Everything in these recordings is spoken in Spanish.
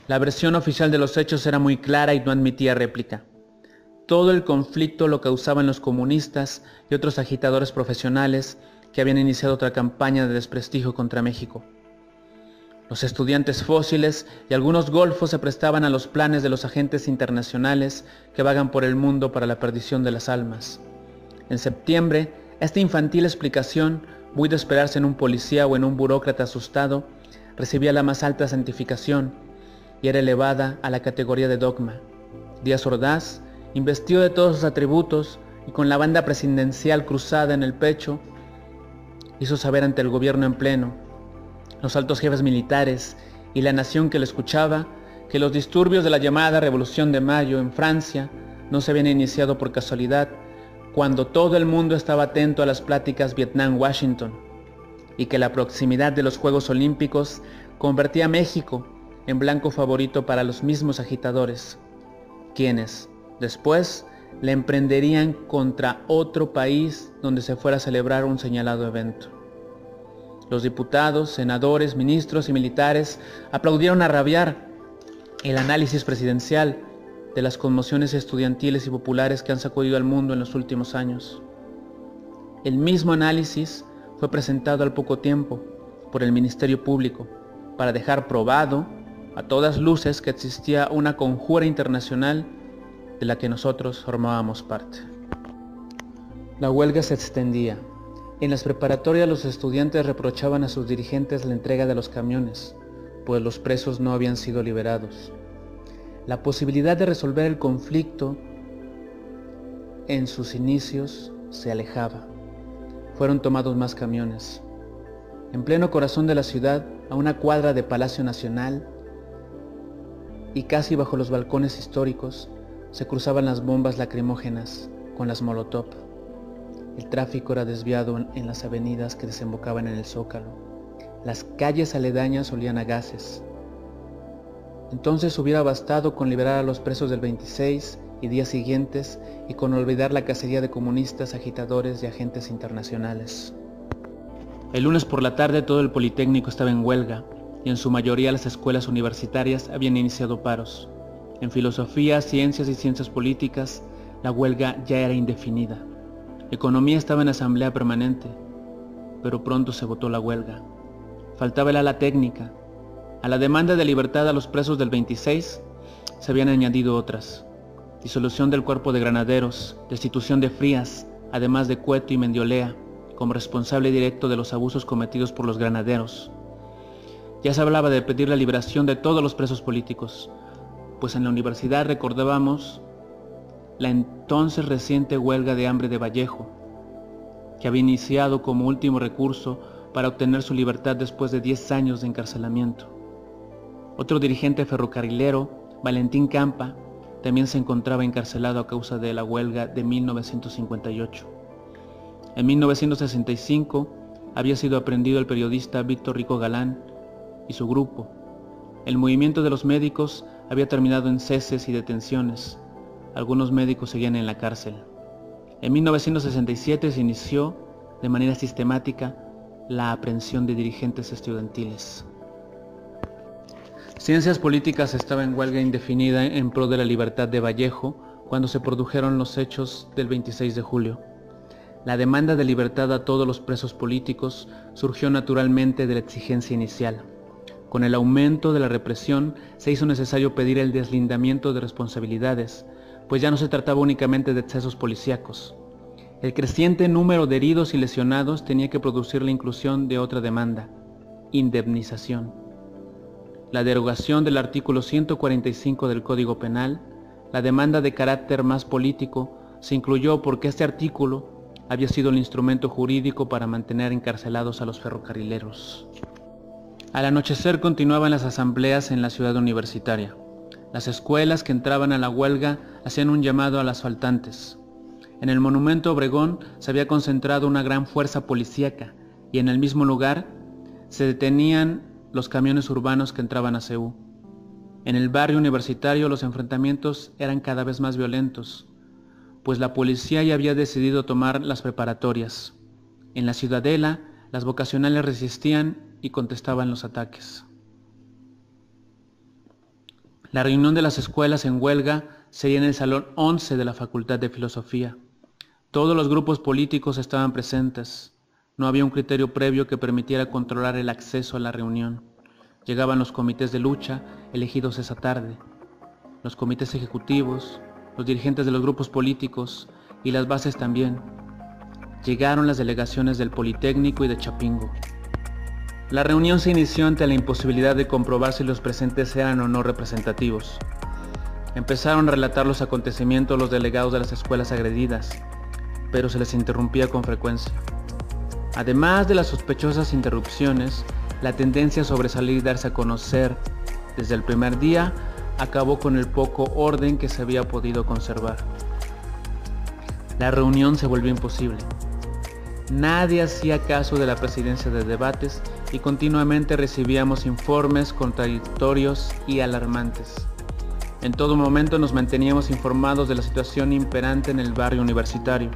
La versión oficial de los hechos era muy clara y no admitía réplica. Todo el conflicto lo causaban los comunistas y otros agitadores profesionales que habían iniciado otra campaña de desprestigio contra México. Los estudiantes fósiles y algunos golfos se prestaban a los planes de los agentes internacionales que vagan por el mundo para la perdición de las almas. En septiembre, esta infantil explicación, muy de esperarse en un policía o en un burócrata asustado, recibía la más alta santificación y era elevada a la categoría de dogma. Díaz Ordaz, investido de todos sus atributos y con la banda presidencial cruzada en el pecho, hizo saber ante el gobierno en pleno, los altos jefes militares y la nación que le escuchaba, que los disturbios de la llamada Revolución de Mayo en Francia no se habían iniciado por casualidad, cuando todo el mundo estaba atento a las pláticas Vietnam-Washington, y que la proximidad de los Juegos Olímpicos convertía a México en blanco favorito para los mismos agitadores, quienes, después, le emprenderían contra otro país donde se fuera a celebrar un señalado evento. Los diputados, senadores, ministros y militares aplaudieron a rabiar el análisis presidencial de las conmociones estudiantiles y populares que han sacudido al mundo en los últimos años. El mismo análisis fue presentado al poco tiempo por el Ministerio Público para dejar probado a todas luces que existía una conjura internacional de la que nosotros formábamos parte. La huelga se extendía. En las preparatorias los estudiantes reprochaban a sus dirigentes la entrega de los camiones, pues los presos no habían sido liberados. La posibilidad de resolver el conflicto en sus inicios se alejaba. Fueron tomados más camiones. En pleno corazón de la ciudad, a una cuadra de Palacio Nacional y casi bajo los balcones históricos, se cruzaban las bombas lacrimógenas con las molotov. El tráfico era desviado en las avenidas que desembocaban en el Zócalo. Las calles aledañas olían a gases. Entonces hubiera bastado con liberar a los presos del 26 y días siguientes y con olvidar la cacería de comunistas, agitadores y agentes internacionales. El lunes por la tarde todo el Politécnico estaba en huelga y en su mayoría las escuelas universitarias habían iniciado paros. En filosofía, ciencias y ciencias políticas, la huelga ya era indefinida. Economía estaba en asamblea permanente, pero pronto se votó la huelga. Faltaba el ala técnica. A la demanda de libertad a los presos del 26 se habían añadido otras: disolución del cuerpo de granaderos, destitución de Frías, además de Cueto y Mendiolea, como responsable directo de los abusos cometidos por los granaderos. Ya se hablaba de pedir la liberación de todos los presos políticos, pues en la universidad recordábamos la entonces reciente huelga de hambre de Vallejo, que había iniciado como último recurso para obtener su libertad después de 10 años de encarcelamiento. Otro dirigente ferrocarrilero, Valentín Campa, también se encontraba encarcelado a causa de la huelga de 1958. En 1965 había sido aprehendido el periodista Víctor Rico Galán y su grupo. El movimiento de los médicos había terminado en ceses y detenciones. Algunos médicos seguían en la cárcel. En 1967 se inició de manera sistemática la aprehensión de dirigentes estudiantiles. Ciencias Políticas estaba en huelga indefinida en pro de la libertad de Vallejo cuando se produjeron los hechos del 26 de julio. La demanda de libertad a todos los presos políticos surgió naturalmente de la exigencia inicial. Con el aumento de la represión se hizo necesario pedir el deslindamiento de responsabilidades, pues ya no se trataba únicamente de excesos policíacos. El creciente número de heridos y lesionados tenía que producir la inclusión de otra demanda: indemnización. La derogación del artículo 145 del Código Penal, la demanda de carácter más político, se incluyó porque este artículo había sido el instrumento jurídico para mantener encarcelados a los ferrocarrileros. Al anochecer continuaban las asambleas en la ciudad universitaria. Las escuelas que entraban a la huelga hacían un llamado a las faltantes. En el monumento Obregón se había concentrado una gran fuerza policíaca y en el mismo lugar se detenían los camiones urbanos que entraban a CEU. En el barrio universitario los enfrentamientos eran cada vez más violentos, pues la policía ya había decidido tomar las preparatorias. En la Ciudadela, las vocacionales resistían y contestaban los ataques. La reunión de las escuelas en huelga sería en el Salón 11 de la Facultad de Filosofía. Todos los grupos políticos estaban presentes. No había un criterio previo que permitiera controlar el acceso a la reunión. Llegaban los comités de lucha, elegidos esa tarde, los comités ejecutivos, los dirigentes de los grupos políticos y las bases también. Llegaron las delegaciones del Politécnico y de Chapingo. La reunión se inició ante la imposibilidad de comprobar si los presentes eran o no representativos. Empezaron a relatar los acontecimientos los delegados de las escuelas agredidas, pero se les interrumpía con frecuencia. Además de las sospechosas interrupciones, la tendencia a sobresalir y darse a conocer desde el primer día acabó con el poco orden que se había podido conservar. La reunión se volvió imposible. Nadie hacía caso de la presidencia de debates y continuamente recibíamos informes contradictorios y alarmantes. En todo momento nos manteníamos informados de la situación imperante en el barrio universitario.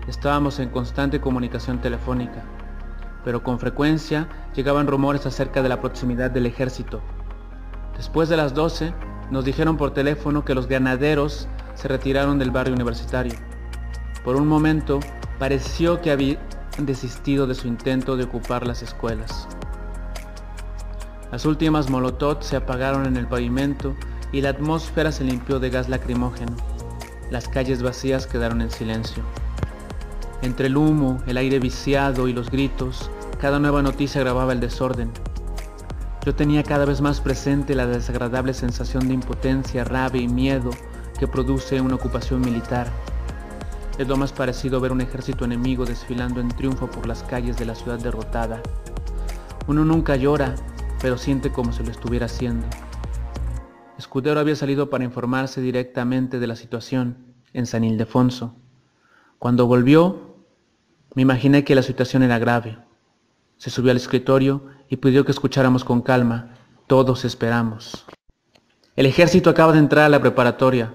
Estábamos en constante comunicación telefónica, pero con frecuencia llegaban rumores acerca de la proximidad del ejército. Después de las 12, nos dijeron por teléfono que los granaderos se retiraron del barrio universitario. Por un momento, pareció que habían desistido de su intento de ocupar las escuelas. Las últimas molotov se apagaron en el pavimento y la atmósfera se limpió de gas lacrimógeno. Las calles vacías quedaron en silencio. Entre el humo, el aire viciado y los gritos, cada nueva noticia agravaba el desorden. Yo tenía cada vez más presente la desagradable sensación de impotencia, rabia y miedo que produce una ocupación militar. Es lo más parecido a ver un ejército enemigo desfilando en triunfo por las calles de la ciudad derrotada. Uno nunca llora, pero siente como si lo estuviera haciendo. Escudero había salido para informarse directamente de la situación en San Ildefonso. Cuando volvió, me imaginé que la situación era grave. Se subió al escritorio y pidió que escucháramos con calma. Todos esperamos. El ejército acaba de entrar a la preparatoria,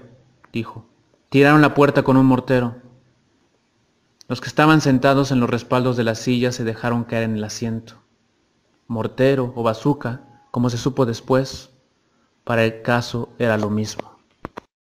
dijo. Tiraron la puerta con un mortero. Los que estaban sentados en los respaldos de las sillas se dejaron caer en el asiento. Mortero o bazuca, como se supo después, para el caso era lo mismo.